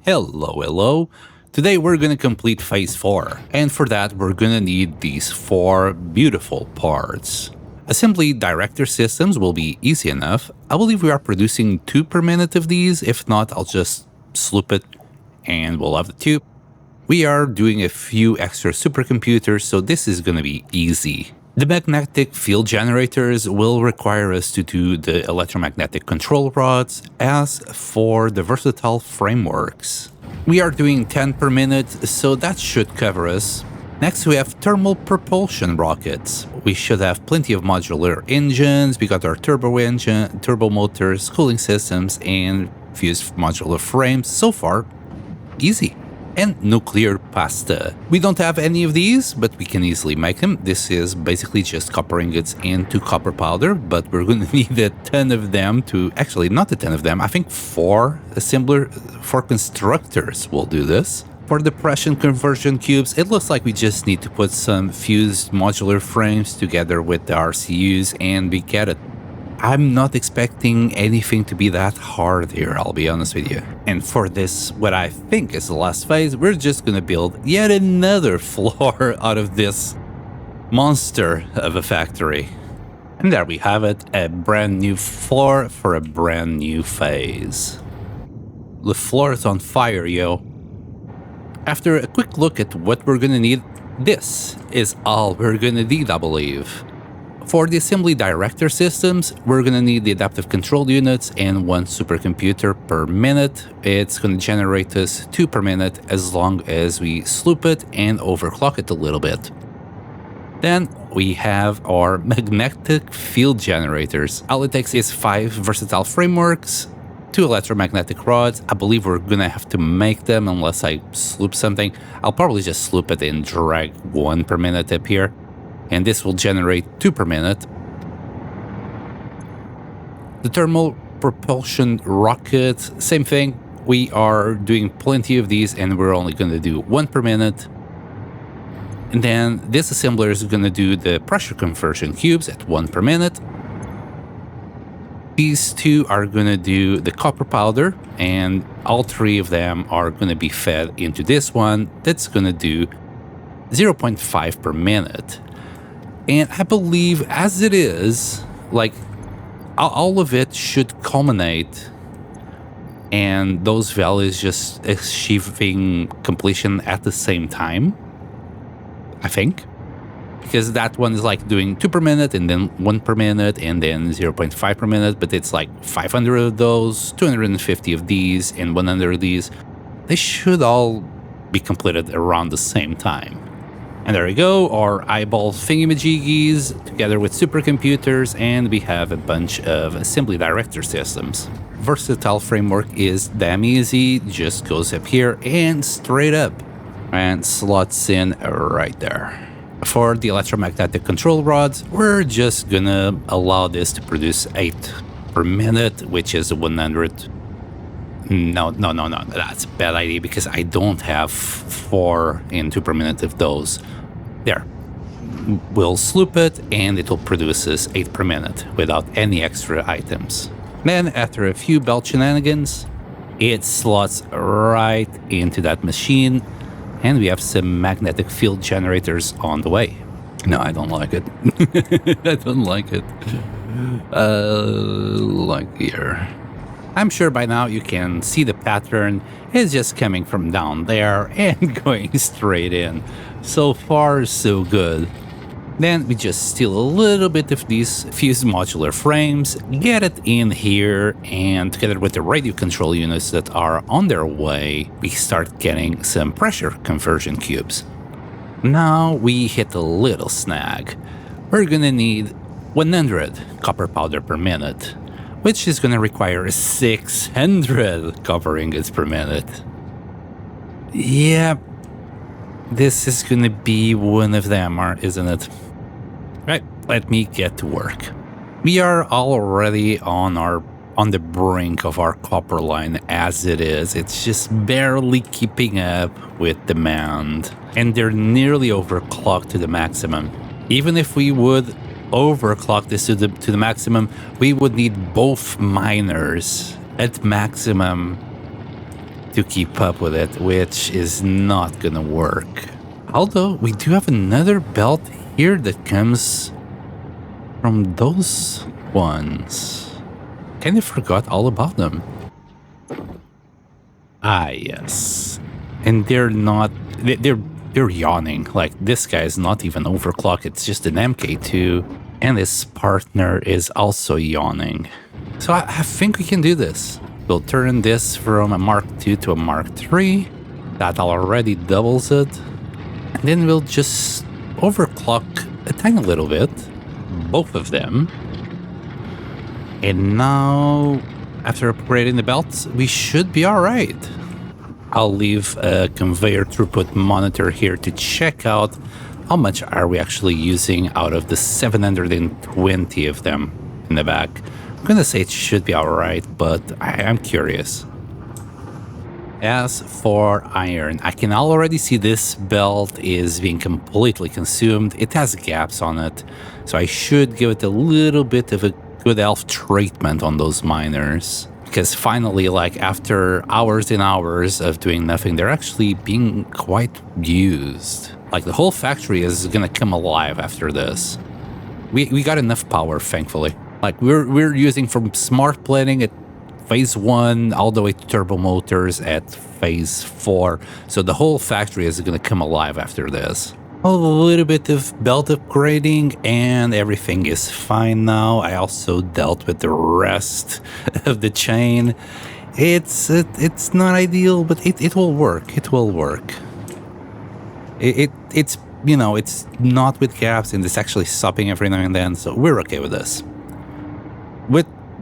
Hello. Today we're gonna complete phase 4, and for that we're gonna need these 4 beautiful parts. Assembly director systems will be easy enough. I believe we are producing 2 per minute of these. If not, I'll just sloop it and we'll have the 2. We are doing a few extra supercomputers, so this is gonna be easy. The magnetic field generators will require us to do the electromagnetic control rods. As for the versatile frameworks, we are doing 10 per minute, so that should cover us. Next we have thermal propulsion rockets. We should have plenty of modular engines. We got our turbo engine, turbo motors, cooling systems, and fused modular frames. So far, easy. And nuclear pasta. We don't have any of these, but we can easily make them. This is basically just copper ingots into copper powder, but we're going to need a ton of them to... Actually, not a ton of them. I think 4 constructors will do this. For the depression conversion cubes, it looks like we just need to put some fused modular frames together with the RCUs and we get it. I'm not expecting anything to be that hard here, I'll be honest with you. And for this, what I think is the last phase, we're just gonna build yet another floor out of this monster of a factory. And there we have it, a brand new floor for a brand new phase. The floor is on fire, yo. After a quick look at what we're gonna need, this is all we're gonna need, I believe. For the assembly director systems, we're gonna need the adaptive control units and 1 supercomputer per minute. It's gonna generate us 2 per minute as long as we sloop it and overclock it a little bit. Then we have our magnetic field generators. All it takes is 5 versatile frameworks, 2 electromagnetic rods. I believe we're gonna have to make them unless I sloop something. I'll probably just sloop it and drag 1 per minute up here. And this will generate 2 per minute. The thermal propulsion rocket, same thing. We are doing plenty of these and we're only going to do 1 per minute. And then this assembler is going to do the pressure conversion cubes at 1 per minute. These 2 are going to do the copper powder, and all 3 of them are going to be fed into this one that's going to do 0.5 per minute. And I believe as it is, like, all of it should culminate and those values just achieving completion at the same time, I think. Because that one is like doing 2 per minute and then 1 per minute and then 0.5 per minute, but it's like 500 of those, 250 of these, and 100 of these. They should all be completed around the same time. And there we go, our eyeball thingamajiggies together with supercomputers, and we have a bunch of assembly director systems. Versatile framework is damn easy, just goes up here and straight up, and slots in right there. For the electromagnetic control rods, we're just gonna allow this to produce 8 per minute, which is 100. No, that's a bad idea because I don't have 4 and 2 per minute of those. There. We'll sloop it and it'll produce us 8 per minute without any extra items. Then after a few belt shenanigans, it slots right into that machine and we have some magnetic field generators on the way. No, I don't like it. I don't like it. Like here. I'm sure by now you can see the pattern. It's just coming from down there and going straight in. So far, so good. Then we just steal a little bit of these fused modular frames, get it in here, and together with the radio control units that are on their way, we start getting some pressure conversion cubes. Now we hit a little snag. We're gonna need 100 copper powder per minute, which is going to require 600 copper ingots per minute. Yeah, this is going to be one of them, isn't it? Right, let me get to work. We are already on the brink of our copper line as it is. It's just barely keeping up with demand, and they're nearly overclocked to the maximum. Even if we would overclock this to the maximum, we would need both miners at maximum to keep up with it, which is not gonna work. Although we do have another belt here that comes from those ones. Kind of forgot all about them. Ah, yes. And they're not, they're yawning. Like, this guy is not even overclocked, it's just an MK2. And his partner is also yawning. So I think we can do this. We'll turn this from a Mark II to a Mark III. That already doubles it. And then we'll just overclock a tiny little bit. Both of them. And now, after upgrading the belts, we should be alright. I'll leave a conveyor throughput monitor here to check out how much are we actually using out of the 720 of them in the back. I'm gonna say it should be alright, but I'm curious. As for iron, I can already see this belt is being completely consumed. It has gaps on it, so I should give it a little bit of a good elf treatment on those miners. Because finally, like after hours and hours of doing nothing, they're actually being quite used. Like the whole factory is gonna come alive after this. We got enough power, thankfully. Like we're using from smart planning at phase 1 all the way to turbo motors at phase 4. So the whole factory is gonna come alive after this. A little bit of belt upgrading and everything is fine now. I also dealt with the rest of the chain. It's not ideal, but it will work. It will work. It's, you know, it's not with gaps and it's actually stopping every now and then, so we're okay with this.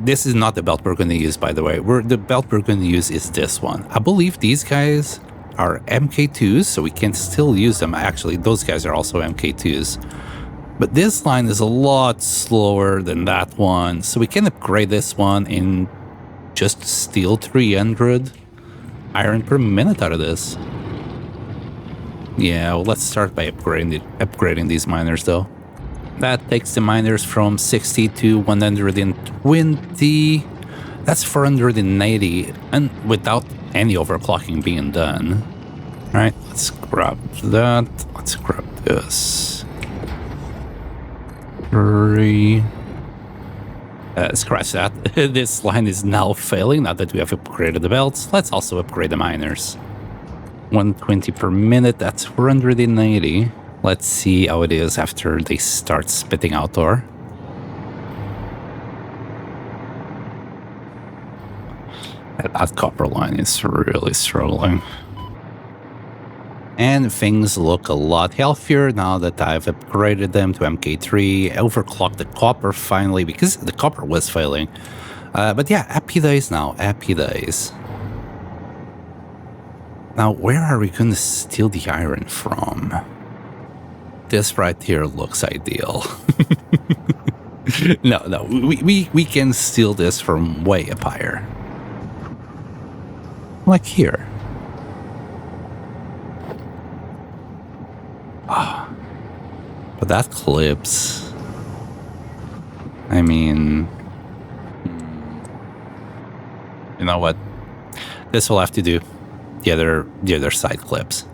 This is not the belt we're going to use, by the way. The belt we're going to use is this one. I believe these guys are MK2s, so we can still use them. Actually, those guys are also MK2s. But this line is a lot slower than that one, so we can upgrade this one and just steal 300 iron per minute out of this. Yeah, well, let's start by upgrading these miners, though. That takes the miners from 60 to 120. That's 480, and without any overclocking being done. All right, let's grab that. Let's grab this. 3. Scratch that. This line is now failing now that we have upgraded the belts. Let's also upgrade the miners. 120 per minute, that's 480. Let's see how it is after they start spitting out ore. That copper line is really struggling. And things look a lot healthier now that I've upgraded them to MK3, overclocked the copper finally because the copper was failing. But yeah, happy days now, happy days. Now, where are we going to steal the iron from? This right here looks ideal. No, we can steal this from way up higher. Like here. Ah, but that clips. I mean, you know what? This will have to do. The other side clips.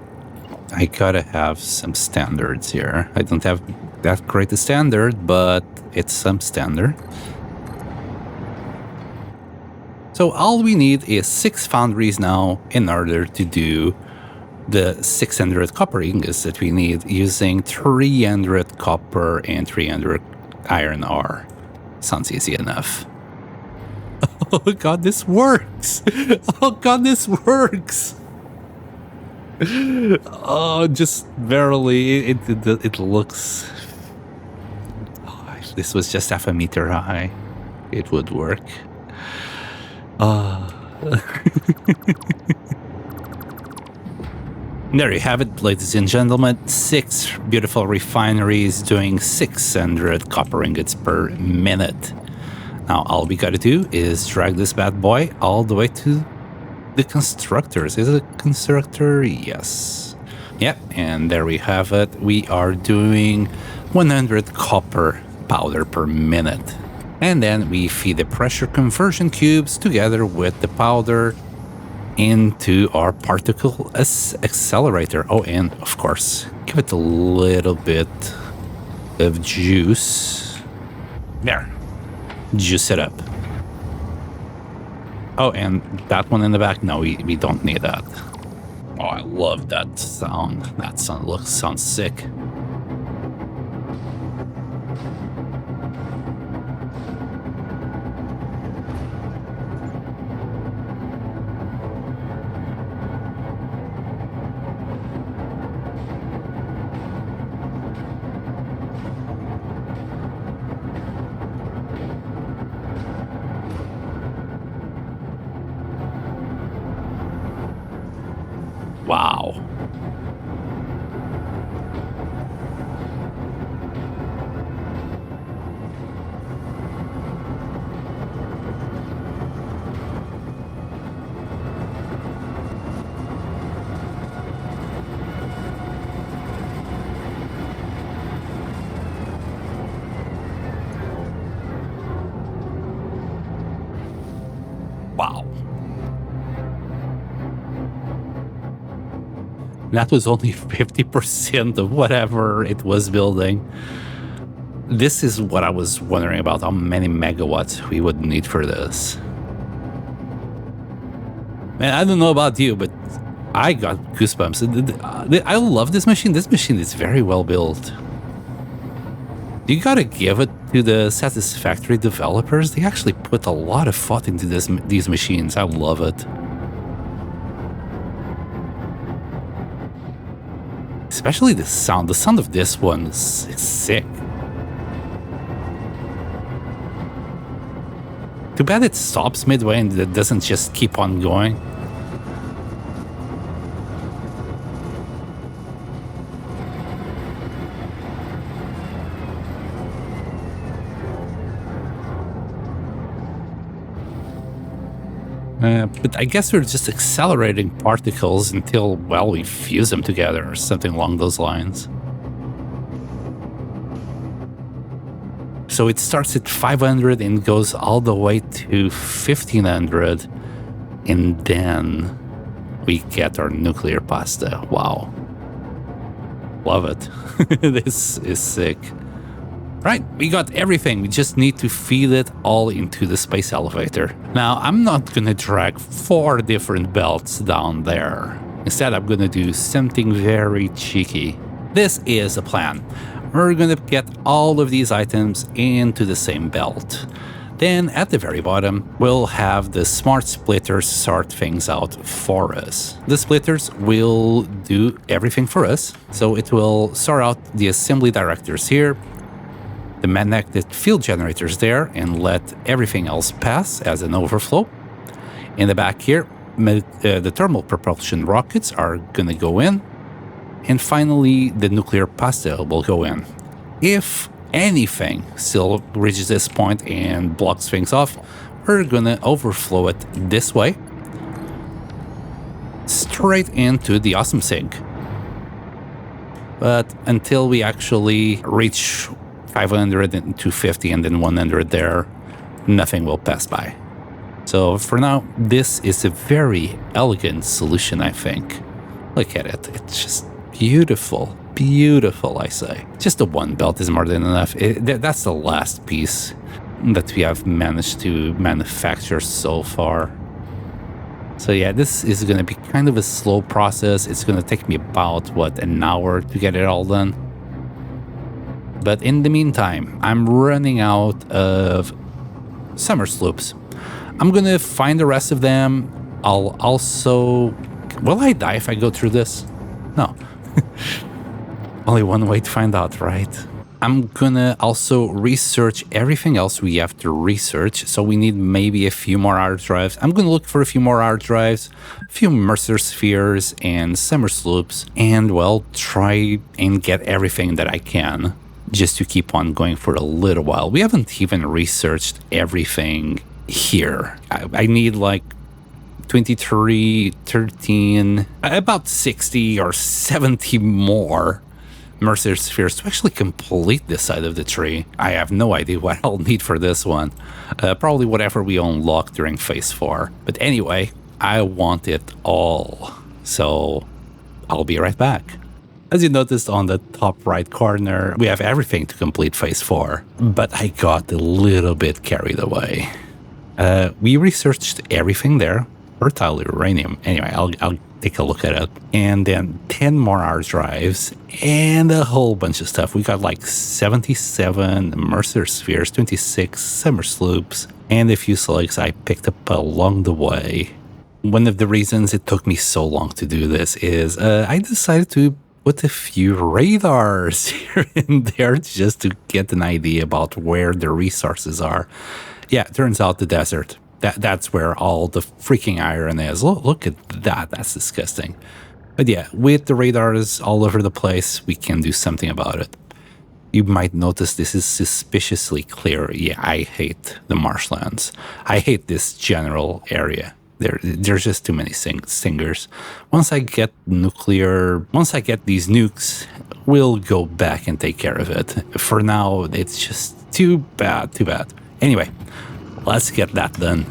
I gotta have some standards here. I don't have that great a standard, but it's some standard. So all we need is 6 foundries now in order to do the 600 copper ingots that we need using 300 copper and 300 iron ore. Sounds easy enough. Oh god, this works! Oh god, this works! Oh, just barely. It looks... Oh, if this was just half a meter high, it would work. There you have it, ladies and gentlemen. 6 beautiful refineries doing 600 copper ingots per minute. Now, all we gotta do is drag this bad boy all the way to the constructors. Is it a constructor? Yes. Yep, and there we have it. We are doing 100 copper powder per minute. And then we feed the pressure conversion cubes together with the powder into our particle accelerator. Oh, and of course, give it a little bit of juice. There. Juice it up. Oh, and that one in the back? No, we don't need that. Oh, I love that sound. That sounds sick. Wow. Wow. That was only 50% of whatever it was building. This is what I was wondering about, how many megawatts we would need for this. Man, I don't know about you, but I got goosebumps. I love this machine. This machine is very well built. You gotta give it to the Satisfactory developers. They actually put a lot of thought into these machines. I love it. Especially the sound. The sound of this one is sick. Too bad it stops midway and it doesn't just keep on going. But I guess we're just accelerating particles until, well, we fuse them together or something along those lines. So it starts at 500 and goes all the way to 1500. And then we get our nuclear pasta. Wow. Love it. This is sick. Right, we got everything. We just need to feed it all into the space elevator. Now, I'm not gonna drag 4 different belts down there. Instead, I'm gonna do something very cheeky. This is a plan. We're gonna get all of these items into the same belt. Then at the very bottom, we'll have the smart splitters sort things out for us. The splitters will do everything for us. So it will sort out the assembly directors here, the magnetic field generators there, and let everything else pass as an overflow. In the back here, the thermal propulsion rockets are gonna go in, and finally the nuclear pasta will go in. If anything still reaches this point and blocks things off, we're gonna overflow it this way, straight into the awesome sink. But until we actually reach 500 and 250 and then 100 there, nothing will pass by. So for now, this is a very elegant solution, I think. Look at it. It's just beautiful. Beautiful, I say. Just the one belt is more than enough. That's the last piece that we have managed to manufacture so far. So yeah, this is going to be kind of a slow process. It's going to take me about, what, an hour to get it all done. But in the meantime, I'm running out of summer sloops. I'm going to find the rest of them. I'll also... Will I die if I go through this? No. Only one way to find out, right? I'm gonna also research everything else we have to research. So we need maybe a few more hard drives. I'm gonna look for a few more hard drives, a few Mercer spheres and summer sloops, and well, try and get everything that I can just to keep on going for a little while. We haven't even researched everything here. I need like 23, 13, about 60 or 70 more Mercer spheres to actually complete this side of the tree. I have no idea what I'll need for this one. Probably whatever we unlock during phase 4. But anyway, I want it all. So I'll be right back. As you noticed on the top right corner, we have everything to complete phase 4, but I got a little bit carried away. We researched everything there, fertile uranium. Anyway, I'll take a look at it. And then 10 more hard drives and a whole bunch of stuff. We got like 77 Mercer spheres, 26 summer sloops, and a few slugs I picked up along the way. One of the reasons it took me so long to do this is I decided to put a few radars here and there just to get an idea about where the resources are. Yeah, it turns out the desert. That's where all the freaking iron is. Look at that. That's disgusting. But yeah, with the radars all over the place, we can do something about it. You might notice this is suspiciously clear. Yeah, I hate the marshlands. I hate this general area. There's just too many stingers. Once I get these nukes, we'll go back and take care of it. For now, it's just too bad. Anyway, let's get that done.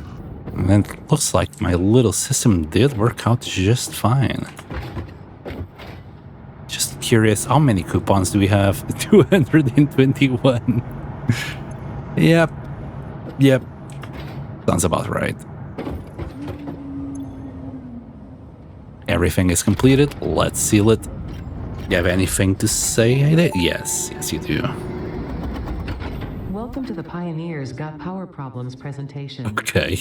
And it looks like my little system did work out just fine. Just curious, how many coupons do we have? 221. Yep. Sounds about right. Everything is completed. Let's seal it. You have anything to say, Ada? Yes, you do. Welcome to the Pioneers Got Power Problems presentation. Okay.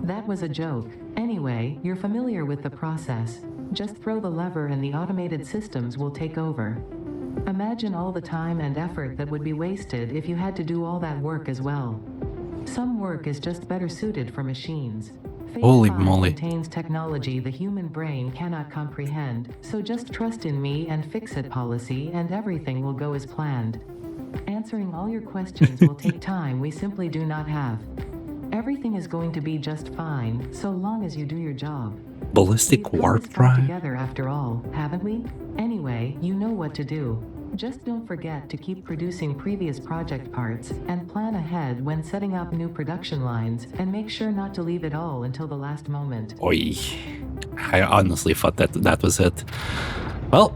That was a joke. Anyway, you're familiar with the process. Just throw the lever and the automated systems will take over. Imagine all the time and effort that would be wasted if you had to do all that work as well. Some work is just better suited for machines. Phase Holy 5 moly. contains technology the human brain cannot comprehend, so just trust in me and fix-it policy and everything will go as planned. Answering all your questions will take time we simply do not have. Everything is going to be just fine, so long as you do your job. Ballistic We've warp put this all drive? together after all, haven't we? Anyway, you know what to do. Just don't forget to keep producing previous project parts and plan ahead when setting up new production lines and make sure not to leave it all until the last moment. Oi. I honestly thought that was it. Well,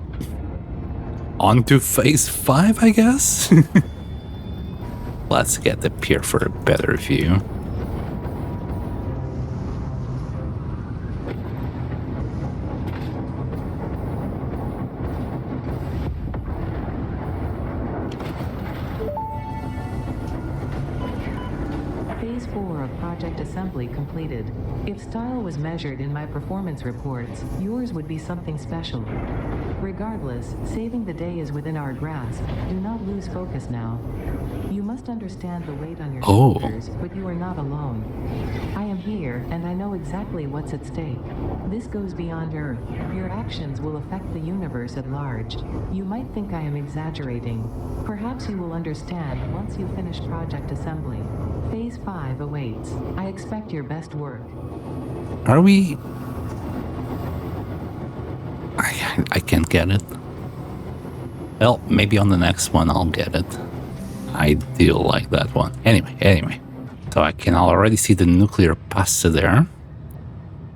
on to phase 5, I guess? Let's get up here for a better view. Phase 4 of project assembly completed. If style was measured in my performance reports, yours would be something special. Regardless, saving the day is within our grasp. Do not lose focus now. You must understand the weight on your shoulders, but you are not alone. I am here, and I know exactly what's at stake. This goes beyond Earth. Your actions will affect the universe at large. You might think I am exaggerating. Perhaps you will understand once you finish project assembly. Phase 5 awaits. I expect your best work. Are we... I can't get it. Well, maybe on the next one I'll get it. I do like that one. Anyway. So I can already see the nuclear pasta there.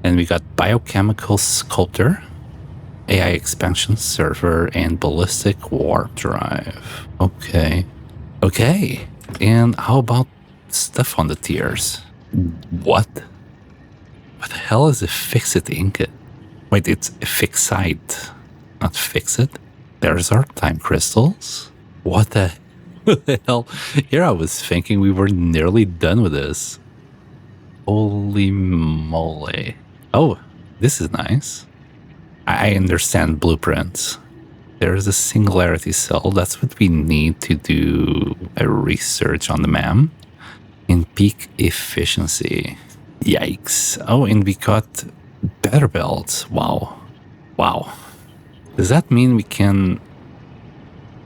And we got biochemical sculptor, AI expansion server, and ballistic warp drive. Okay. And how about stuff on the tiers? What the hell is a fix-it ingot? Wait, it's a fixite, not fix-it. There's our time crystals. What the hell? Here I was thinking we were nearly done with this. Holy moly. Oh, this is nice. I understand blueprints. There's a singularity cell. That's what we need to do a research on the MAM. In peak efficiency. Yikes. Oh, and we got better belts. Wow. Does that mean we can...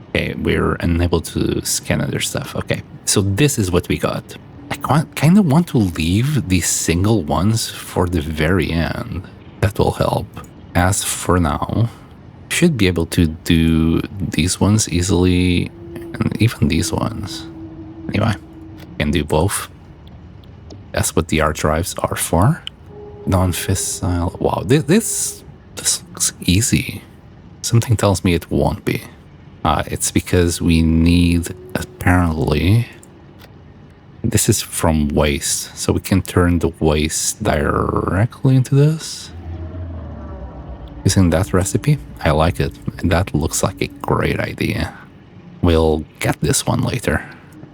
Okay, we're unable to scan other stuff. Okay, so this is what we got. I kind of want to leave these single ones for the very end. That will help. As for now, should be able to do these ones easily, and even these ones. Anyway, can do both. That's what the hard drives are for. Non-fissile. Wow, this looks easy. Something tells me it won't be. It's because we need, apparently, this is from waste, so we can turn the waste directly into this. Using that recipe, I like it. That looks like a great idea. We'll get this one later.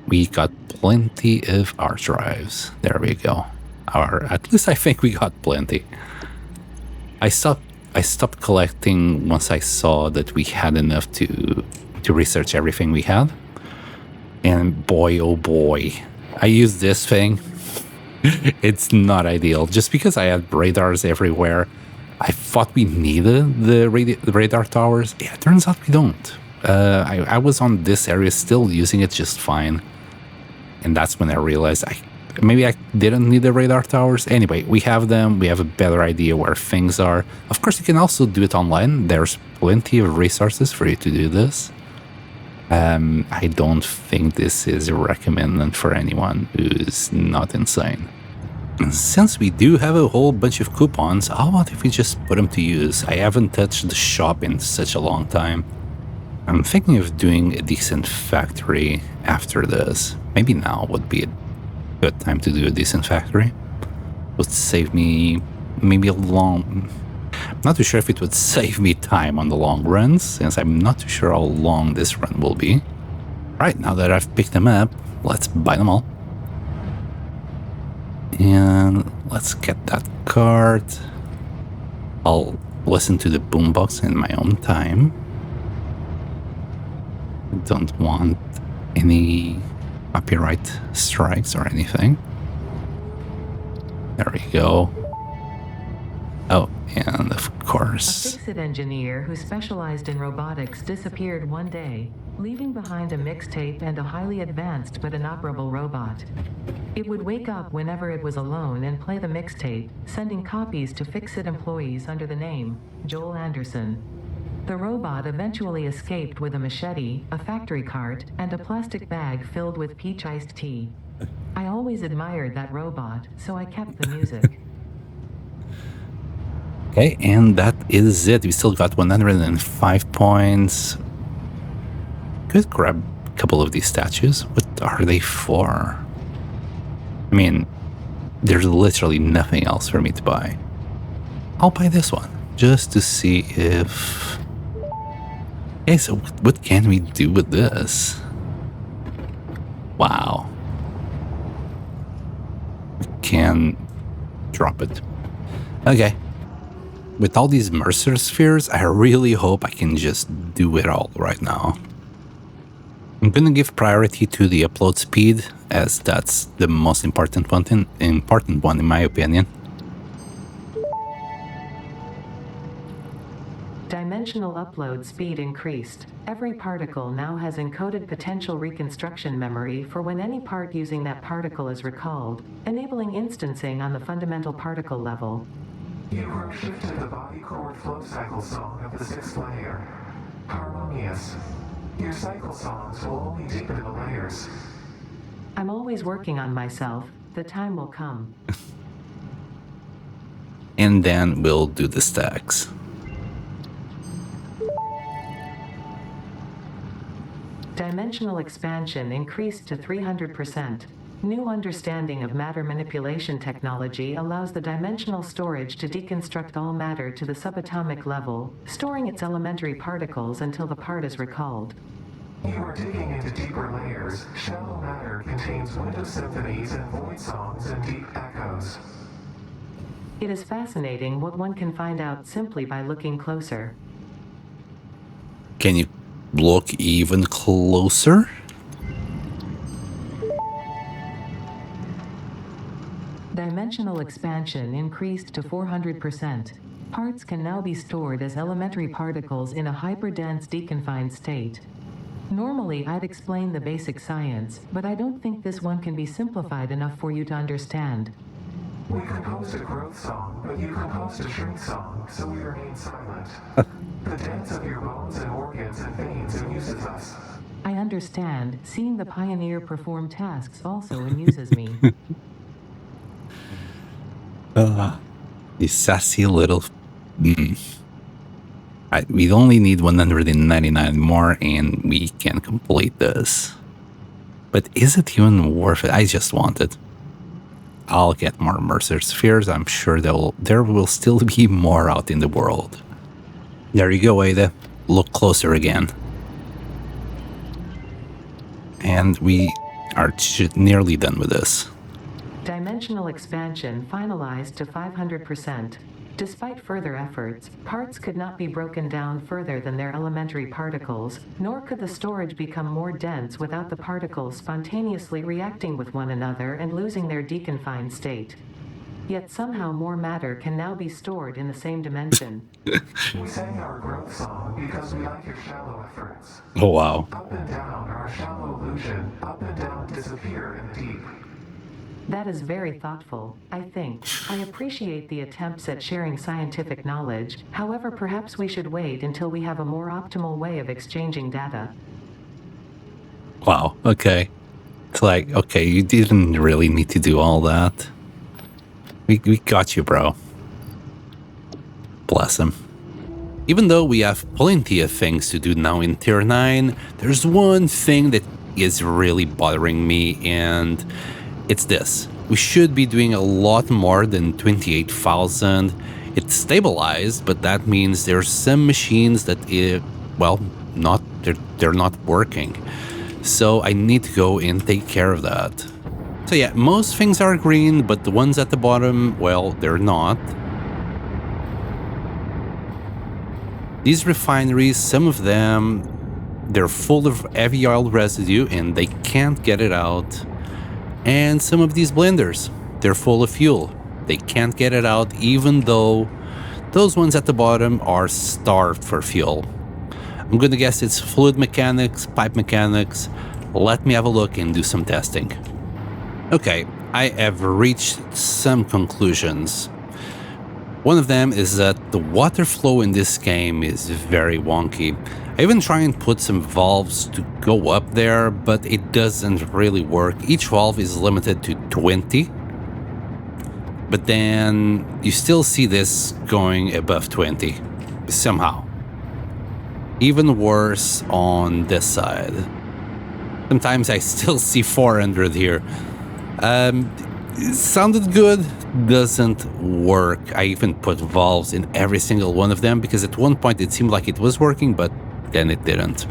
We got plenty of hard drives. There we go. Or at least I think we got plenty. I stopped collecting once I saw that we had enough to research everything we had. And boy, oh boy, I used this thing. It's not ideal. Just because I had radars everywhere, I thought we needed the radar towers. Yeah, it turns out we don't. I was on this area still using it just fine. And that's when I realized maybe I didn't need the radar towers. Anyway, we have them. We have a better idea where things are. Of course, you can also do it online. There's plenty of resources for you to do this. I don't think this is recommended for anyone who's not insane. Since we do have a whole bunch of coupons, how about if we just put them to use? I haven't touched the shop in such a long time. I'm thinking of doing a decent factory after this. Maybe now would be a good time to do a decent factory. Would save me maybe I'm not too sure if it would save me time on the long runs, since I'm not too sure how long this run will be. Right, now that I've picked them up, let's buy them all. And let's get that card. I'll listen to the boombox in my own time. Don't want any copyright strikes or anything. There we go. Oh, and of A course... fix-it engineer who specialized in robotics disappeared one day, leaving behind a mixtape and a highly advanced but inoperable robot. It would wake up whenever it was alone and play the mixtape, sending copies to fix-it employees under the name Joel Anderson. The robot eventually escaped with a machete, a factory cart, and a plastic bag filled with peach iced tea. I always admired that robot, so I kept the music. Okay, and that is it. We still got 105 points. Could grab a couple of these statues. What are they for? I mean, there's literally nothing else for me to buy. I'll buy this one, just to see if... Okay, so what can we do with this? Wow. We can drop it. Okay. With all these Mercer spheres, I really hope I can just do it all right now. I'm gonna give priority to the upload speed, as that's the most important one in my opinion. Dimensional upload speed increased. Every particle now has encoded potential reconstruction memory for when any part using that particle is recalled, enabling instancing on the fundamental particle level. You are shifted the body chord flow cycle song of the 6th layer. Harmonious. Your cycle songs will only deepen the layers. I'm always working on myself. The time will come. And then we'll do the stacks. Dimensional expansion increased to 300%. New understanding of matter manipulation technology allows the dimensional storage to deconstruct all matter to the subatomic level, storing its elementary particles until the part is recalled. You are digging into deeper layers. Shallow matter contains window symphonies and void songs and deep echoes. It is fascinating what one can find out simply by looking closer. Can you look even closer? Dimensional expansion increased to 400%. Parts can now be stored as elementary particles in a hyperdense deconfined state. Normally, I'd explain the basic science, but I don't think this one can be simplified enough for you to understand. We composed a growth song, but you composed a shrink song, so we remain silent. The dance of your bones and organs and veins amuses us. I understand. Seeing the pioneer perform tasks also amuses me. You sassy little... we only need 199 more and we can complete this. But is it even worth it? I just want it. I'll get more Mercer Spheres. I'm sure there will still be more out in the world. There you go, Ada. Look closer again. And we are nearly done with this. Dimensional expansion finalized to 500%. Despite further efforts, parts could not be broken down further than their elementary particles, nor could the storage become more dense without the particles spontaneously reacting with one another and losing their deconfined state. Yet somehow more matter can now be stored in the same dimension. We sang our growth song because we like your shallow efforts. Oh, wow. Up and down are a shallow illusion. Up and down disappear in the deep. That is very thoughtful, I think. I appreciate the attempts at sharing scientific knowledge. However, perhaps we should wait until we have a more optimal way of exchanging data. Wow, okay. It's like, okay, you didn't really need to do all that. We got you, bro. Bless him. Even though we have plenty of things to do now in Tier 9, there's one thing that is really bothering me, and it's this. We should be doing a lot more than 28,000. It's stabilized, but that means there's some machines that, they're not working. So I need to go and take care of that. So yeah, most things are green, but the ones at the bottom, well, they're not. These refineries, some of them, they're full of heavy oil residue and they can't get it out. And some of these blenders, they're full of fuel. They can't get it out even though those ones at the bottom are starved for fuel. I'm gonna guess it's fluid mechanics, pipe mechanics. Let me have a look and do some testing. Okay, I have reached some conclusions. One of them is that the water flow in this game is very wonky. I even try and put some valves to go up there, but it doesn't really work. Each valve is limited to 20. But then you still see this going above 20 somehow. Even worse on this side. Sometimes I still see 400 here. It sounded good, doesn't work. I even put valves in every single one of them because at one point it seemed like it was working, but then it didn't.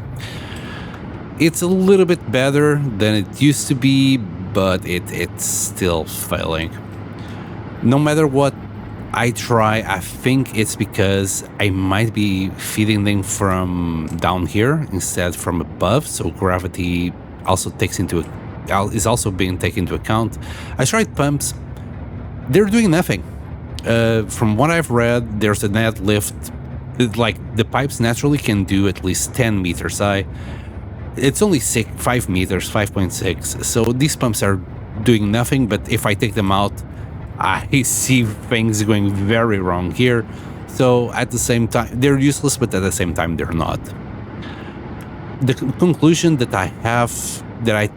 It's a little bit better than it used to be, but it's still failing. No matter what I try, I think it's because I might be feeding them from down here instead from above, so gravity also is also being taken into account. I tried pumps. They're doing nothing. From what I've read, there's a net lift. Like, the pipes naturally can do at least 10 meters high. It's only 5 meters, 5.6. So these pumps are doing nothing, but if I take them out, I see things going very wrong here. So at the same time, they're useless, but at the same time, they're not. The conclusion that I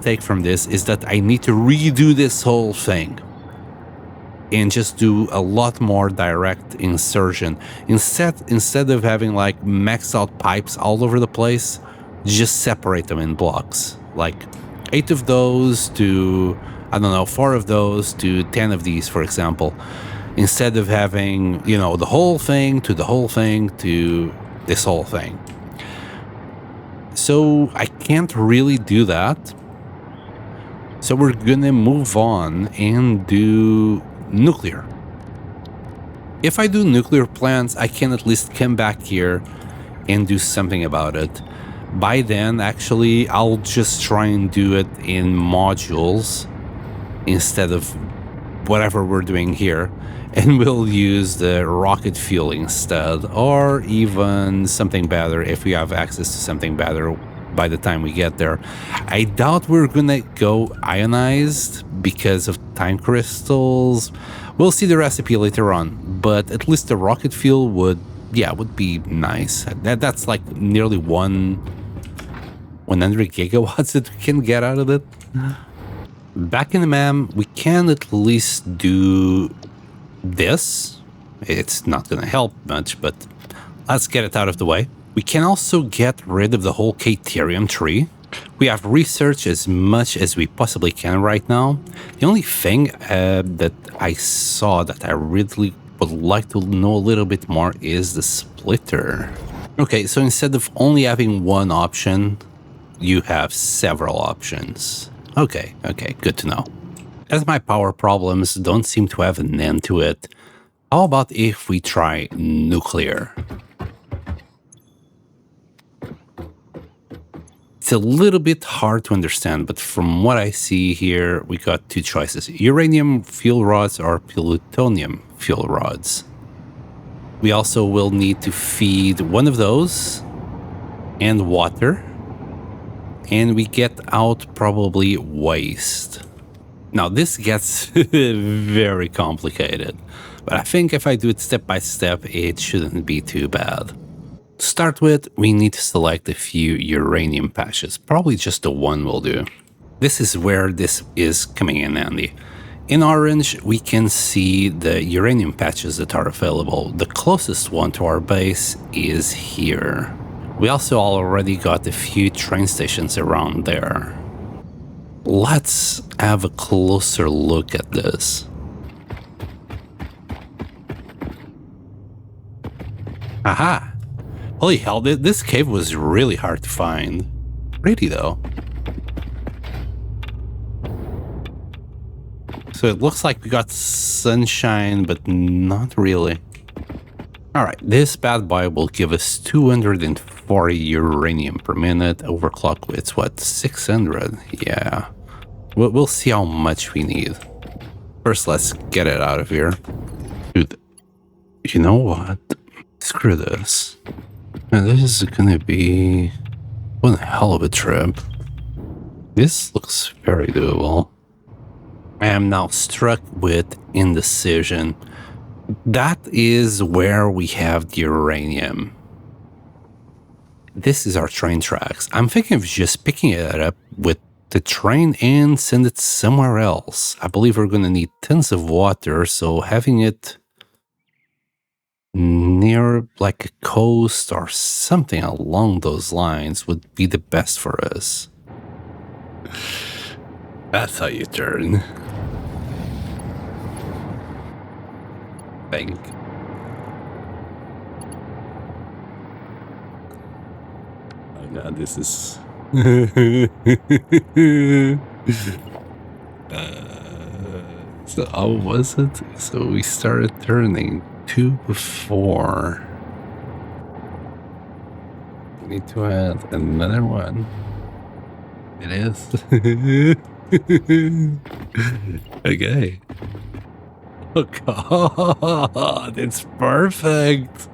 take from this is that I need to redo this whole thing and just do a lot more direct insertion. Instead of having like maxed out pipes all over the place, just separate them in blocks. Like 8 of those to, I don't know, 4 of those to 10 of these, for example. Instead of having, the whole thing to the whole thing to this whole thing. So I can't really do that. So we're gonna move on and do nuclear. If I do nuclear plants, I can at least come back here and do something about it. By then, actually, I'll just try and do it in modules instead of whatever we're doing here. And we'll use the rocket fuel instead, or even something better if we have access to something better by the time we get there. I doubt we're gonna go ionized because of time crystals. We'll see the recipe later on, but at least the rocket fuel would be nice. That's like nearly 100 gigawatts that we can get out of it. Back in the MAM, we can at least do this. It's not going to help much, but let's get it out of the way. We can also get rid of the whole Caterium tree. We have researched as much as we possibly can right now. The only thing that I saw that I really would like to know a little bit more is the splitter. Okay, so instead of only having one option, you have several options. Okay, good to know. As my power problems don't seem to have an end to it, how about if we try nuclear? It's a little bit hard to understand, but from what I see here, we got two choices: uranium fuel rods or plutonium fuel rods. We also will need to feed one of those and water, and we get out probably waste. Now this gets very complicated, but I think if I do it step by step, it shouldn't be too bad. To start with, we need to select a few uranium patches. Probably just the one will do. This is where this is coming in handy. In orange, we can see the uranium patches that are available. The closest one to our base is here. We also already got a few train stations around there. Let's have a closer look at this. Aha! Holy hell, this cave was really hard to find. Pretty though. So it looks like we got sunshine, but not really. Alright, this bad boy will give us 240 uranium per minute. Overclock, it's what, 600? Yeah. We'll see how much we need. First, let's get it out of here. Dude, you know what? Screw this. Now, this is gonna be one hell of a trip. This looks very doable. I am now struck with indecision. That is where we have the uranium. This is our train tracks. I'm thinking of just picking it up with the train and send it somewhere else. I believe we're going to need tons of water, so having it near like a coast or something along those lines would be the best for us. That's how you turn. Think. Oh god, this is... so how was it? So we started turning 2 before. We need to add another one. It is. Okay. Oh god, it's perfect.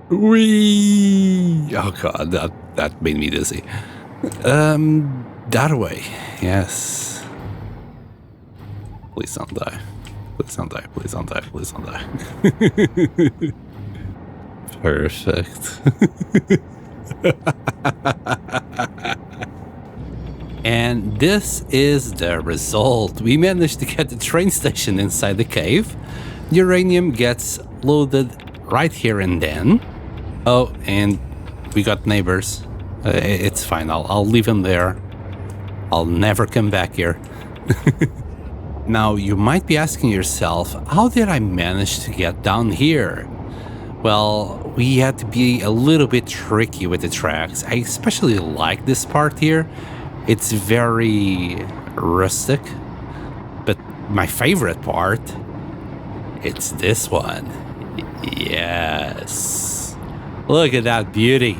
Whee! Oh god, that made me dizzy. That way, yes. Please don't die. Please don't die. Please don't die. Please don't die. Perfect. And this is the result. We managed to get the train station inside the cave. Uranium gets loaded right here and then. Oh, and we got neighbors. It's fine. I'll leave them there. I'll never come back here. Now, you might be asking yourself, how did I manage to get down here? Well, we had to be a little bit tricky with the tracks. I especially like this part here. It's very rustic, but my favorite part, it's this one. Yes. Look at that beauty.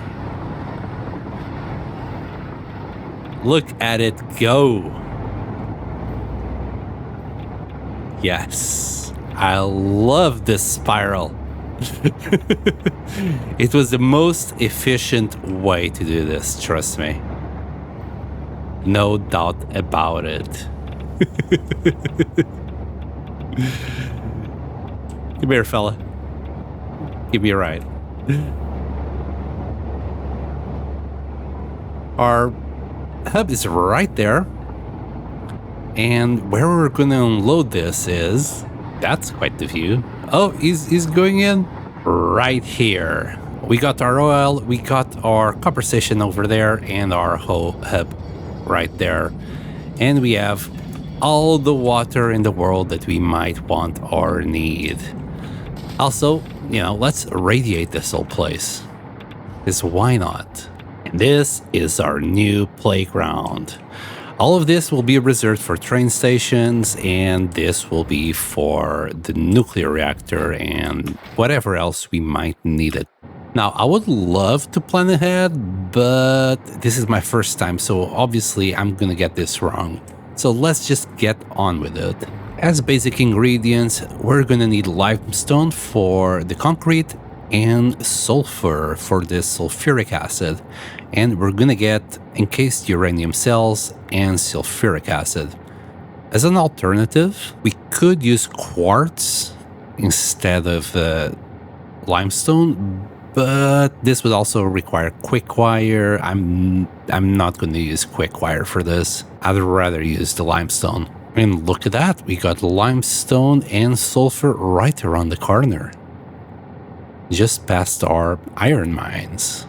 Look at it go. Yes. I love this spiral. It was the most efficient way to do this, trust me. No doubt about it. Come here, fella. Give me a ride. Our hub is right there. And where we're going to unload this is that's quite the view. Oh, he's going in right here. We got our oil, we got our copper station over there, and our hub right there. And we have all the water in the world that we might want or need. Also, let's irradiate this whole place. Because why not? And this is our new playground. All of this will be reserved for train stations, and this will be for the nuclear reactor and whatever else we might need it. Now, I would love to plan ahead, but this is my first time, so obviously I'm gonna get this wrong. So let's just get on with it. As basic ingredients, we're gonna need limestone for the concrete and sulfur for the sulfuric acid. And we're gonna get encased uranium cells and sulfuric acid. As an alternative, we could use quartz instead of limestone, but this would also require quick wire. I'm not going to use quick wire for this. I'd rather use the limestone. And look at that, we got limestone and sulfur right around the corner, just past our iron mines.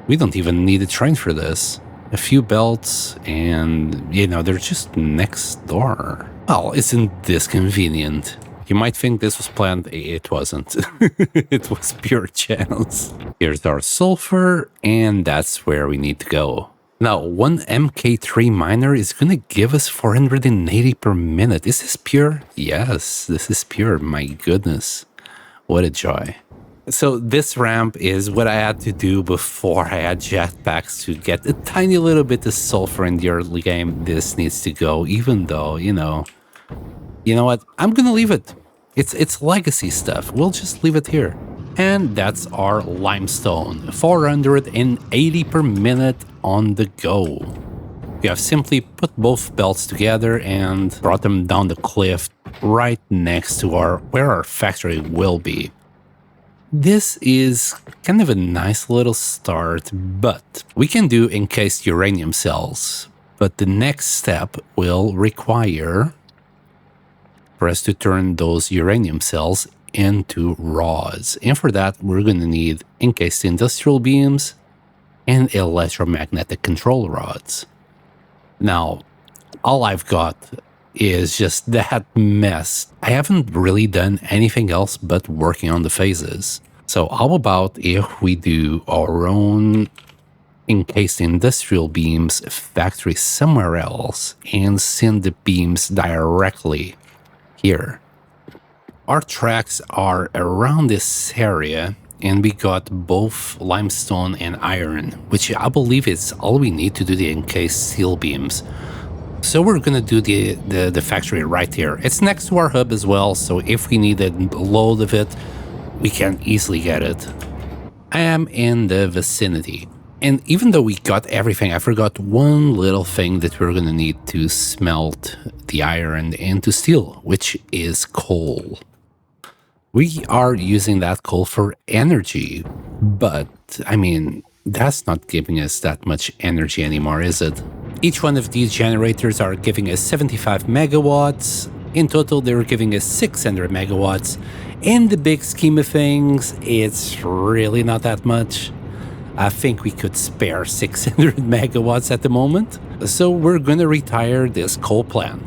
We don't even need a train for this. A few belts and, they're just next door. Well, isn't this convenient? You might think this was planned. It wasn't. It was pure chance. Here's our sulfur, and that's where we need to go. Now, one MK3 miner is going to give us 480 per minute. Is this pure? Yes, this is pure. My goodness. What a joy. So this ramp is what I had to do before I had jetpacks to get a tiny little bit of sulfur in the early game. This needs to go, even though, you know what? I'm going to leave it. It's legacy stuff. We'll just leave it here. And that's our limestone. 480 per minute on the go. We have simply put both belts together and brought them down the cliff right next to where our factory will be. This is kind of a nice little start, but we can do encased uranium cells. But the next step will require for us to turn those uranium cells into rods. And for that, we're going to need encased industrial beams and electromagnetic control rods. Now, all I've got is just that mess. I haven't really done anything else but working on the phases. So how about if we do our own encased industrial beams factory somewhere else and send the beams directly here. Our tracks are around this area, and we got both limestone and iron, which I believe is all we need to do the encased steel beams. So we're gonna do the factory right here. It's next to our hub as well, so if we need a load of it, we can easily get it. I am in the vicinity. And even though we got everything, I forgot one little thing that we're gonna need to smelt the iron into steel, which is coal. We are using that coal for energy, but I mean, that's not giving us that much energy anymore, is it? Each one of these generators are giving us 75 megawatts. In total, they're giving us 600 megawatts. In the big scheme of things, it's really not that much. I think we could spare 600 megawatts at the moment. So we're going to retire this coal plant.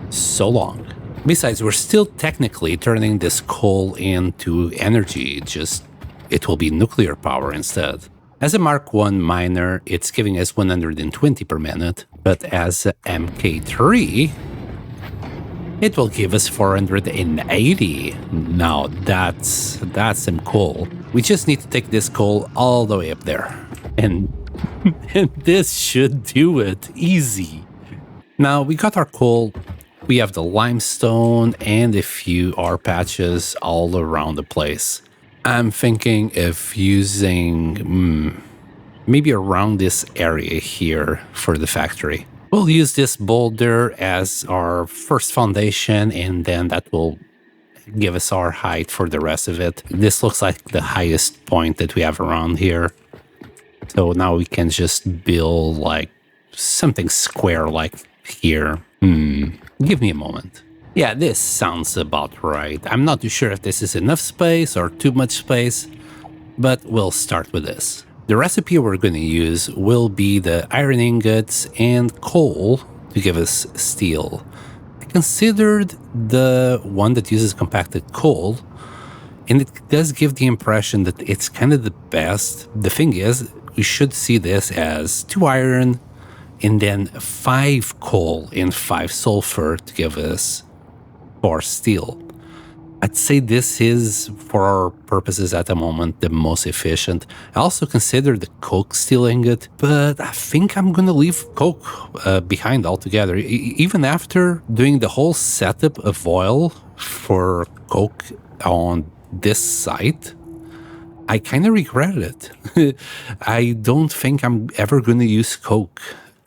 So long. Besides, we're still technically turning this coal into energy, just it will be nuclear power instead. As a Mark I miner, it's giving us 120 per minute, but as a MK3, it will give us 480. Now that's some coal. We just need to take this coal all the way up there. And this should do it easy. Now we got our coal. We have the limestone and a few ore patches all around the place. I'm thinking of using maybe around this area here for the factory. We'll use this boulder as our first foundation, and then that will give us our height for the rest of it. This looks like the highest point that we have around here. So now we can just build like something square like here. Give me a moment. Yeah, this sounds about right. I'm not too sure if this is enough space or too much space, but we'll start with this. The recipe we're going to use will be the iron ingots and coal to give us steel. I considered the one that uses compacted coal, and it does give the impression that it's kind of the best. The thing is, we should see this as 2 iron and then 5 coal and 5 sulfur to give us 4 steel. I'd say this is, for our purposes at the moment, the most efficient. I also consider the coke steel ingot, but I think I'm going to leave coke behind altogether. Even after doing the whole setup of oil for coke on this site, I kind of regret it. I don't think I'm ever going to use coke,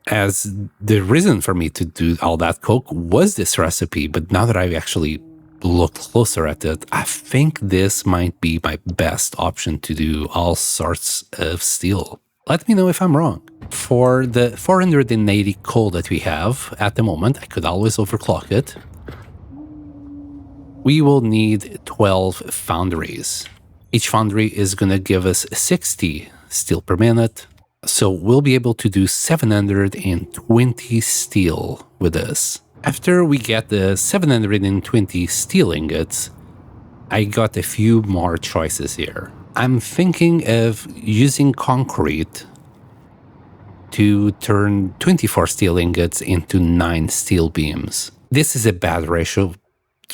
as the reason for me to do all that coke was this recipe. But now that I've actually looked closer at it, I think this might be my best option to do all sorts of steel. Let me know if I'm wrong. For the 480 coal that we have at the moment, I could always overclock it. We will need 12 foundries. Each foundry is going to give us 60 steel per minute. So we'll be able to do 720 steel with this. After we get the 720 steel ingots, I got a few more choices here. I'm thinking of using concrete to turn 24 steel ingots into 9 steel beams. This is a bad ratio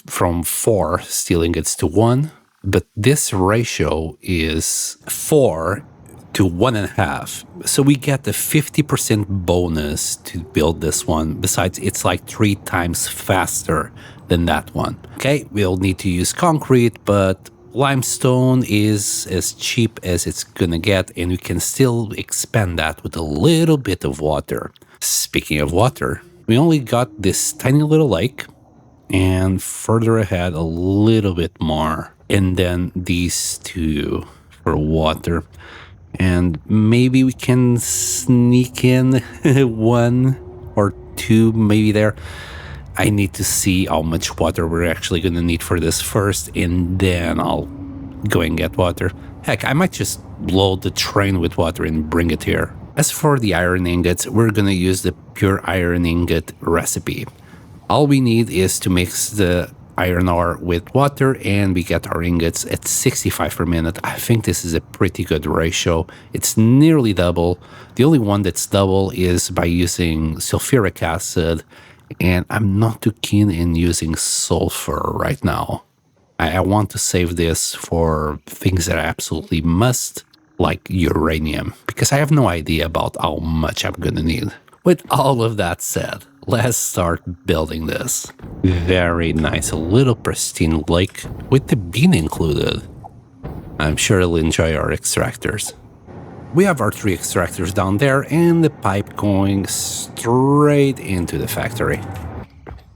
from 4 steel ingots to 1, but this ratio is 4 to 1.5. So we get the 50% bonus to build this one. Besides, it's like 3 times faster than that one. Okay, we'll need to use concrete, but limestone is as cheap as it's gonna get, and we can still expand that with a little bit of water. Speaking of water, we only got this tiny little lake, and further ahead a little bit more, and then these 2 for water. And maybe we can sneak in 1 or 2 maybe there. I need to see how much water we're actually going to need for this first, and then I'll go and get water. Heck, I might just load the train with water and bring it here. As for the iron ingots, we're going to use the pure iron ingot recipe. All we need is to mix the iron ore with water, and we get our ingots at 65 per minute. I think this is a pretty good ratio. It's nearly double. The only one that's double is by using sulfuric acid, and I'm not too keen in using sulfur right now. I want to save this for things that I absolutely must, like uranium, because I have no idea about how much I'm gonna need. With all of that said, let's start building this. Very nice, a little pristine lake with the bean included. I'm sure you'll enjoy our extractors. We have our 3 extractors down there and the pipe going straight into the factory.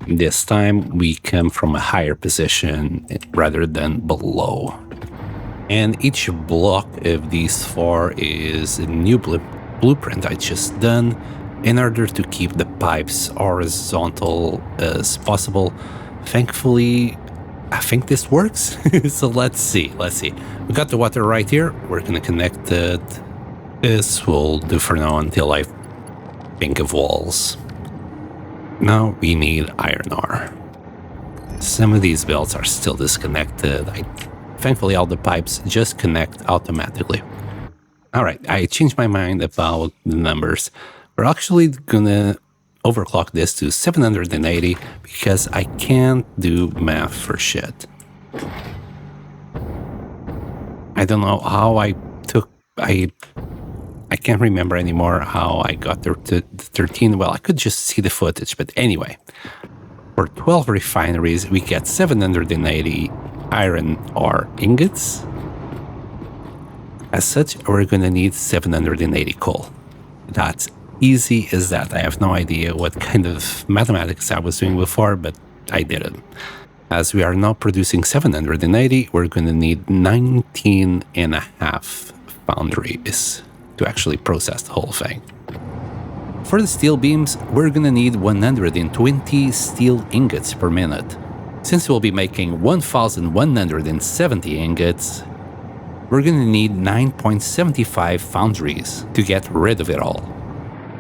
This time we come from a higher position rather than below. And each block of these 4 is a new blueprint I just done, in order to keep the pipes horizontal as possible. Thankfully, I think this works. So let's see. We got the water right here. We're gonna connect it. This will do for now until I think of walls. Now we need iron ore. Some of these belts are still disconnected. Thankfully, all the pipes just connect automatically. All right, I changed my mind about the numbers. We're actually gonna overclock this to 780 because I can't do math for shit. I don't know how I can't remember anymore how I got to 13. Well, I could just see the footage, but anyway. For 12 refineries, we get 780 iron ore ingots. As such, we're gonna need 780 coal. That's easy as that. I have no idea what kind of mathematics I was doing before, but I did it. As we are now producing 780, we're going to need 19.5 foundries to actually process the whole thing. For the steel beams, we're gonna need 120 steel ingots per minute. Since we'll be making 1,170 ingots, we're gonna need 9.75 foundries to get rid of it all.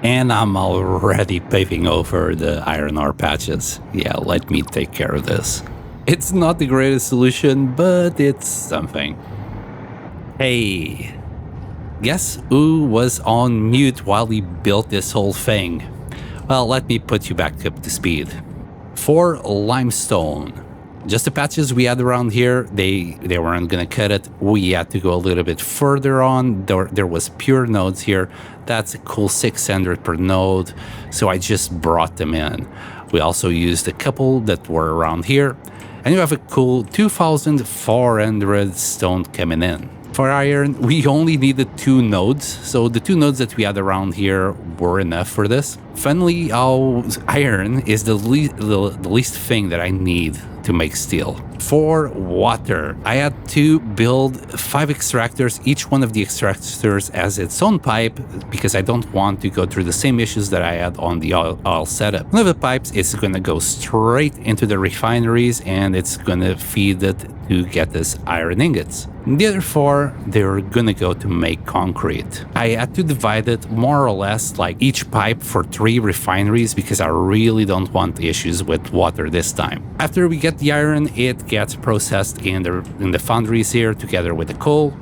And I'm already paving over the iron ore patches. Yeah, let me take care of this. It's not the greatest solution, but it's something. Hey, guess who was on mute while we built this whole thing? Well, let me put you back up to speed. For limestone, just the patches we had around here, they weren't gonna cut it. We had to go a little bit further on. There was pure nodes here. That's a cool 600 per node, so I just brought them in. We also used a couple that were around here, and you have a cool 2,400 stone coming in. For iron, we only needed 2 nodes, so the 2 nodes that we had around here were enough for this. Finally, iron is the least thing that I need to make steel. For water, I had to build 5 extractors. Each one of the extractors has its own pipe because I don't want to go through the same issues that I had on the oil setup. One of the pipes is going to go straight into the refineries and it's going to feed it to get us iron ingots. The other 4, they're going to go to make concrete. I had to divide it more or less like each pipe for 3 refineries because I really don't want issues with water this time. After we get the iron, it gets processed in the foundries here together with the coal.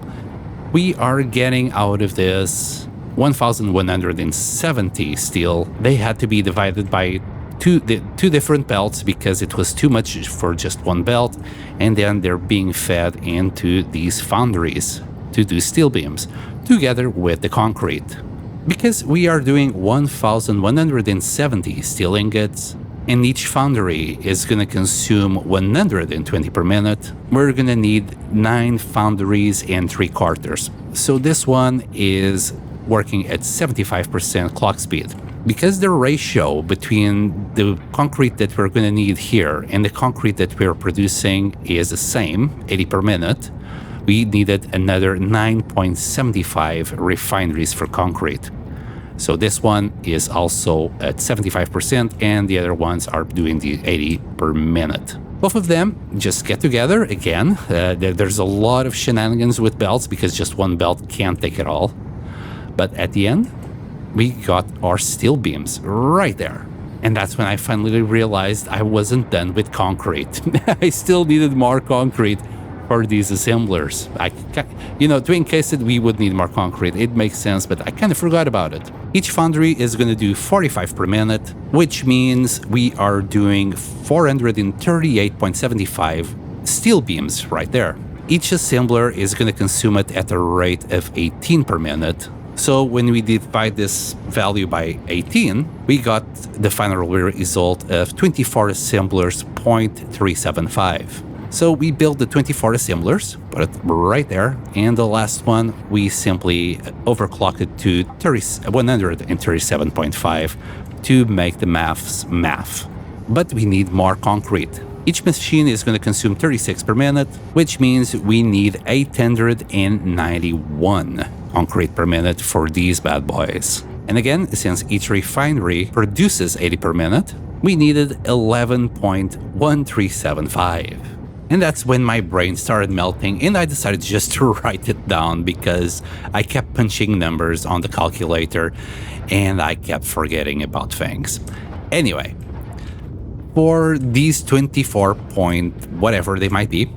We are getting out of this 1,170 steel. They had to be divided by two different belts because it was too much for just one belt, and then they're being fed into these foundries to do steel beams together with the concrete. Because we are doing 1,170 steel ingots and each foundry is going to consume 120 per minute, we're going to need 9 foundries and 3 quarters. So this one is working at 75% clock speed. Because the ratio between the concrete that we're going to need here and the concrete that we're producing is the same, 80 per minute, we needed another 9.75 refineries for concrete. So this one is also at 75% and the other ones are doing the 80 per minute. Both of them just get together again. There's a lot of shenanigans with belts because just one belt can't take it all. But at the end, we got our steel beams right there. And that's when I finally realized I wasn't done with concrete. I still needed more concrete for these assemblers. To encase it, we would need more concrete. It makes sense, but I kind of forgot about it. Each foundry is going to do 45 per minute, which means we are doing 438.75 steel beams right there. Each assembler is going to consume it at a rate of 18 per minute. So when we divide this value by 18, we got the final result of 24 assemblers 0.375. So we built the 24 assemblers, put it right there, and the last one we simply overclocked it to 137.5 to make the math. But we need more concrete. Each machine is going to consume 36 per minute, which means we need 891 concrete per minute for these bad boys. And again, since each refinery produces 80 per minute, we needed 11.1375. And that's when my brain started melting and I decided just to write it down because I kept punching numbers on the calculator and I kept forgetting about things. Anyway, for these 24 point whatever they might be,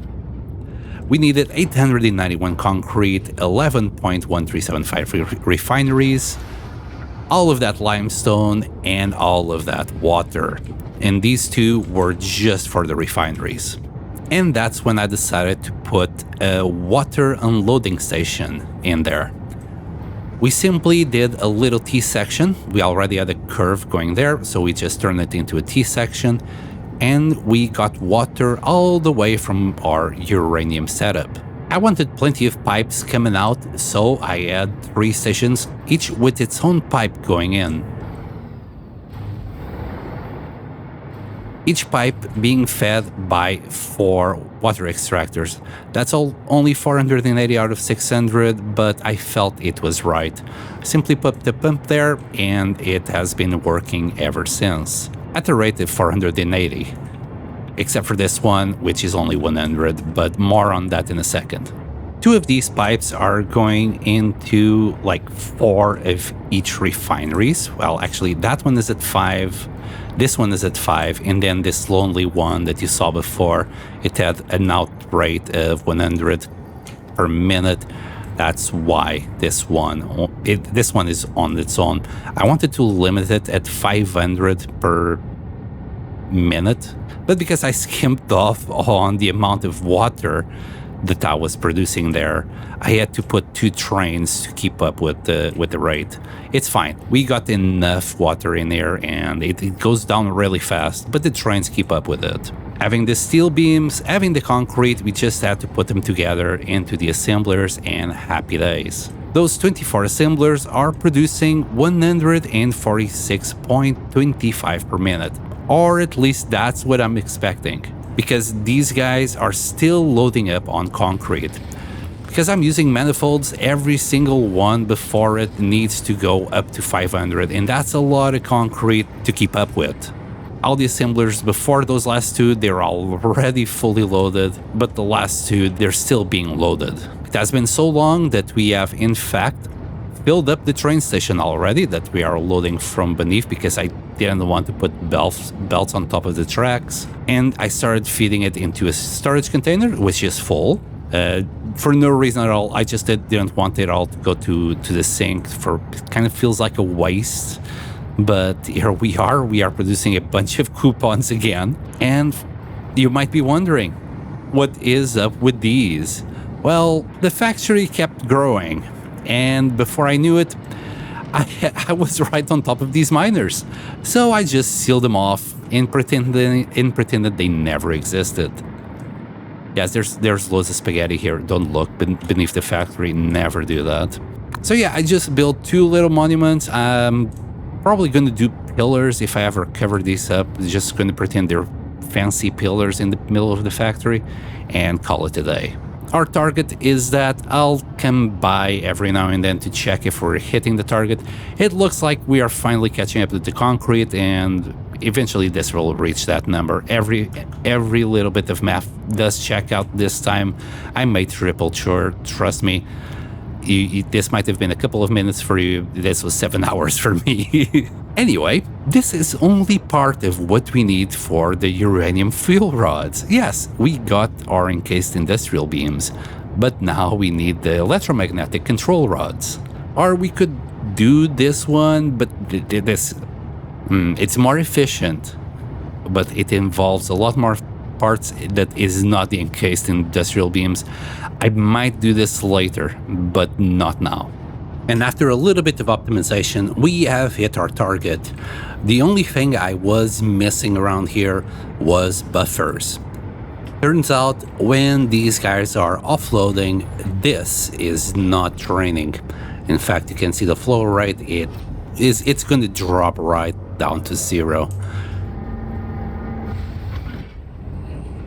we needed 891 concrete, 11.1375 refineries, all of that limestone, and all of that water. And these 2 were just for the refineries. And that's when I decided to put a water unloading station in there. We simply did a little T-section. We already had a curve going there, so we just turned it into a T-section. And we got water all the way from our uranium setup. I wanted plenty of pipes coming out, so I had 3 stations, each with its own pipe going in. each pipe being fed by 4 water extractors. That's only 480 out of 600, but I felt it was right. Simply put the pump there, and it has been working ever since, at a rate of 480. Except for this one, which is only 100, but more on that in a second. 2 of these pipes are going into like 4 of each refineries. Well, actually, that one is at 5. This one is at 5, and then this lonely one that you saw before, it had an out rate of 100 per minute. That's why this one is on its own. I wanted to limit it at 500 per minute, but because I skimped off on the amount of water that I was producing there, I had to put 2 trains to keep up with the rate. It's fine. We got enough water in there, and it goes down really fast, but the trains keep up with it. Having the steel beams, having the concrete, we just had to put them together into the assemblers, and happy days. Those 24 assemblers are producing 146.25 per minute, or at least that's what I'm expecting, because these guys are still loading up on concrete. Because I'm using manifolds, every single one before it needs to go up to 500, and that's a lot of concrete to keep up with. All the assemblers before those last 2, they're already fully loaded, but the last 2, they're still being loaded. It has been so long that we have, in fact, filled up the train station already that we are loading from beneath, because I didn't want to put belts on top of the tracks. And I started feeding it into a storage container, which is full. For no reason at all. I just didn't want it all to go to the sink. It kind of feels like a waste. But here we are producing a bunch of coupons again. And you might be wondering, what is up with these? Well, the factory kept growing. And before I knew it, I was right on top of these miners. So I just sealed them off and pretended they never existed. Yes, there's loads of spaghetti here. Don't look beneath the factory. Never do that. So yeah, I just built 2 little monuments. I'm probably going to do pillars if I ever cover these up. Just going to pretend they're fancy pillars in the middle of the factory and call it a day. Our target is that I'll come by every now and then to check if we're hitting the target. It looks like we are finally catching up with the concrete, and eventually this will reach that number. Every little bit of math does check out this time. I made triple sure, trust me. This might have been a couple of minutes for you. This was 7 hours for me. Anyway, this is only part of what we need for the uranium fuel rods. Yes, we got our encased industrial beams, but now we need the electromagnetic control rods. Or we could do this one, but it's more efficient, but it involves a lot more parts that is not the encased industrial beams. I might do this later, but not now. And after a little bit of optimization, we have hit our target. The only thing I was missing around here was buffers. Turns out when these guys are offloading, this is not draining. In fact, you can see the flow rate, it's going to drop right down to 0.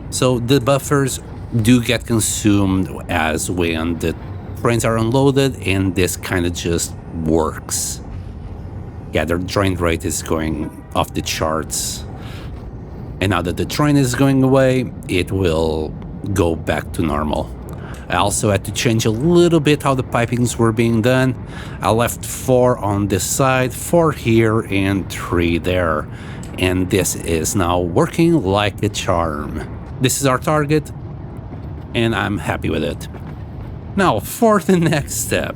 So the buffers do get consumed as when the trains are unloaded, and this kind of just works. Yeah, their drain rate is going off the charts. And now that the train is going away, it will go back to normal. I also had to change a little bit how the pipings were being done. I left 4 on this side, 4 here, and 3 there. And this is now working like a charm. This is our target, and I'm happy with it. Now, for the next step,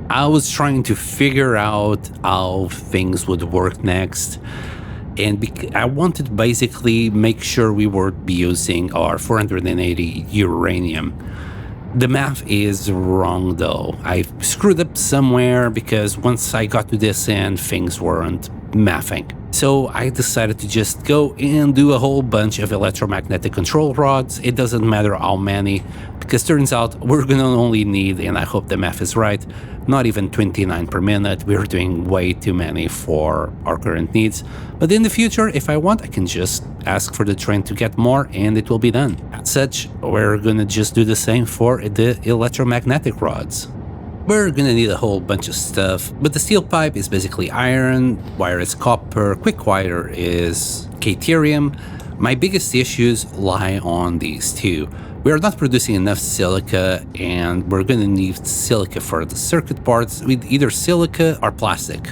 I was trying to figure out how things would work next, and I wanted to basically make sure we would be using our 480 uranium. The math is wrong though. I screwed up somewhere because once I got to this end, things weren't mathing. So I decided to just go and do a whole bunch of electromagnetic control rods. It doesn't matter how many, because turns out we're gonna only need, and I hope the math is right, not even 29 per minute. We're doing way too many for our current needs. But in the future, if I want, I can just ask for the train to get more and it will be done. As such, we're gonna just do the same for the electromagnetic rods. We're gonna need a whole bunch of stuff, but the steel pipe is basically iron, wire is copper, quick wire is deuterium. My biggest issues lie on these two. We are not producing enough silica, and we're gonna need silica for the circuit parts with either silica or plastic.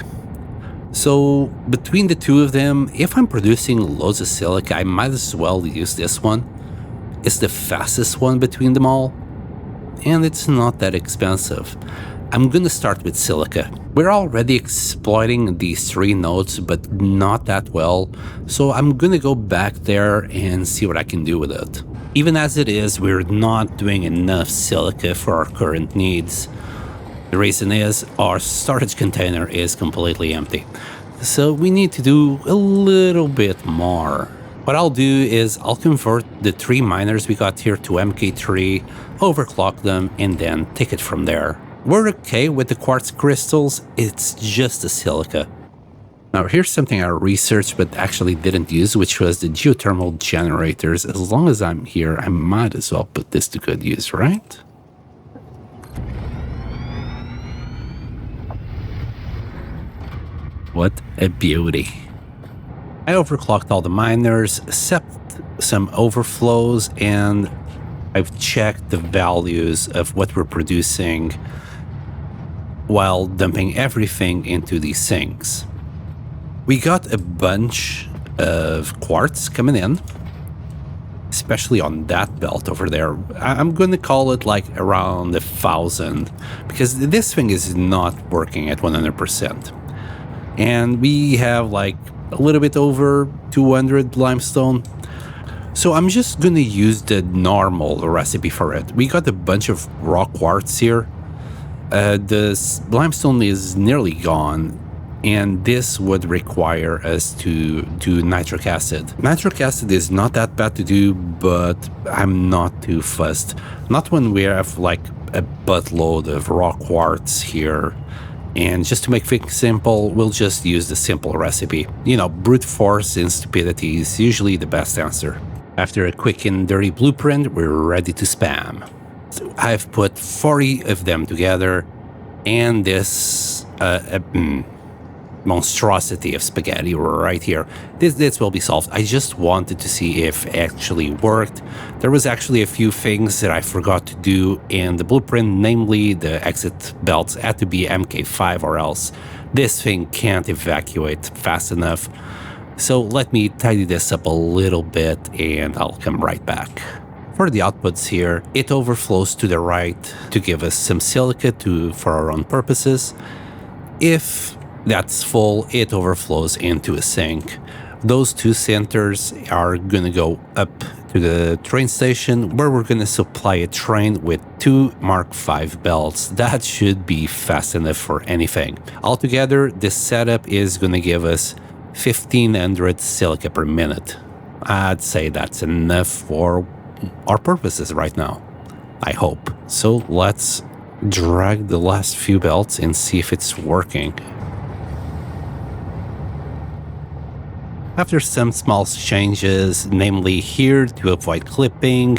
So between the two of them, if I'm producing loads of silica, I might as well use this one. It's the fastest one between them all, and it's not that expensive. I'm gonna start with silica. We're already exploiting these 3 nodes, but not that well, so I'm gonna go back there and see what I can do with it. Even as it is, we're not doing enough silica for our current needs. The reason is our storage container is completely empty, so we need to do a little bit more. What I'll do is I'll convert the 3 miners we got here to MK3, overclock them, and then take it from there. We're okay with the quartz crystals, it's just the silica. Now here's something I researched but actually didn't use, which was the geothermal generators. As long as I'm here, I might as well put this to good use, right? What a beauty. I overclocked all the miners, except some overflows, and I've checked the values of what we're producing while dumping everything into these sinks. We got a bunch of quartz coming in, especially on that belt over there. I'm going to call it like around 1,000, because this thing is not working at 100%. And we have like a little bit over 200 limestone. So I'm just gonna use the normal recipe for it. We got a bunch of raw quartz here. The limestone is nearly gone, and this would require us to do nitric acid. Nitric acid is not that bad to do, but I'm not too fussed. Not when we have like a buttload of raw quartz here. And just to make things simple, we'll just use the simple recipe. You know, brute force and stupidity is usually the best answer. After a quick and dirty blueprint, we're ready to spam. So I've put 40 of them together, and this monstrosity of spaghetti right here. This will be solved. I just wanted to see if it actually worked. There was actually a few things that I forgot to do in the blueprint, namely the exit belts had to be MK5 or else this thing can't evacuate fast enough. So let me tidy this up a little bit and I'll come right back. For the outputs here, it overflows to the right to give us some silica for our own purposes. If that's full, it overflows into a sink. Those 2 centers are gonna go up to the train station, where we're gonna supply a train with 2 Mark V belts. That should be fast enough for anything. Altogether, this setup is gonna give us 1,500 silica per minute. I'd say that's enough for our purposes right now, I hope. So let's drag the last few belts and see if it's working. After some small changes, namely here to avoid clipping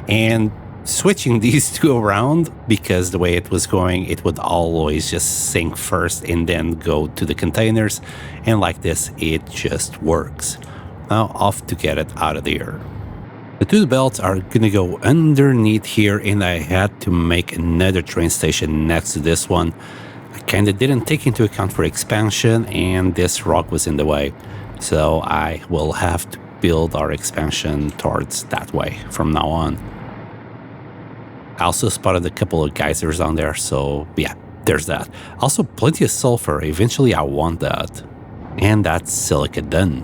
and switching these 2 around, because the way it was going, it would always just sink first and then go to the containers, and like this it just works. Now off to get it out of there. The 2 belts are gonna go underneath here, and I had to make another train station next to this one. I kinda didn't take into account for expansion, and this rock was in the way. So I will have to build our expansion towards that way from now on. I also spotted a couple of geysers on there, so yeah, there's that. Also plenty of sulfur, eventually I want that. And that's silica done.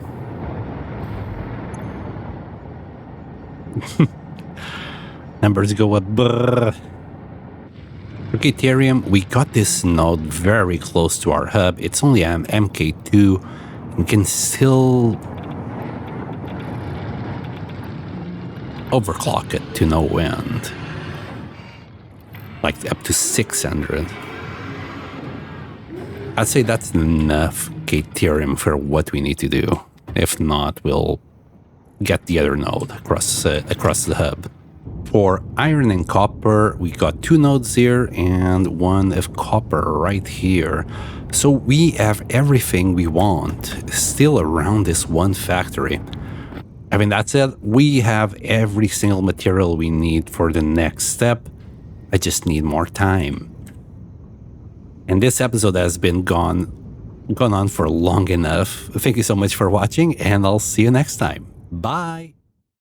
Numbers go up. Brrr. For deuterium, we got this node very close to our hub. It's only an MK2. we can still overclock it to no end. Like up to 600. I'd say that's enough K-Ethereum for what we need to do. If not, we'll get the other node across the hub. For iron and copper, we got 2 nodes here and 1 of copper right here. So we have everything we want still around this one factory. I mean, that's it. We have every single material we need for the next step. I just need more time. And this episode has been gone on for long enough. Thank you so much for watching, and I'll see you next time. Bye!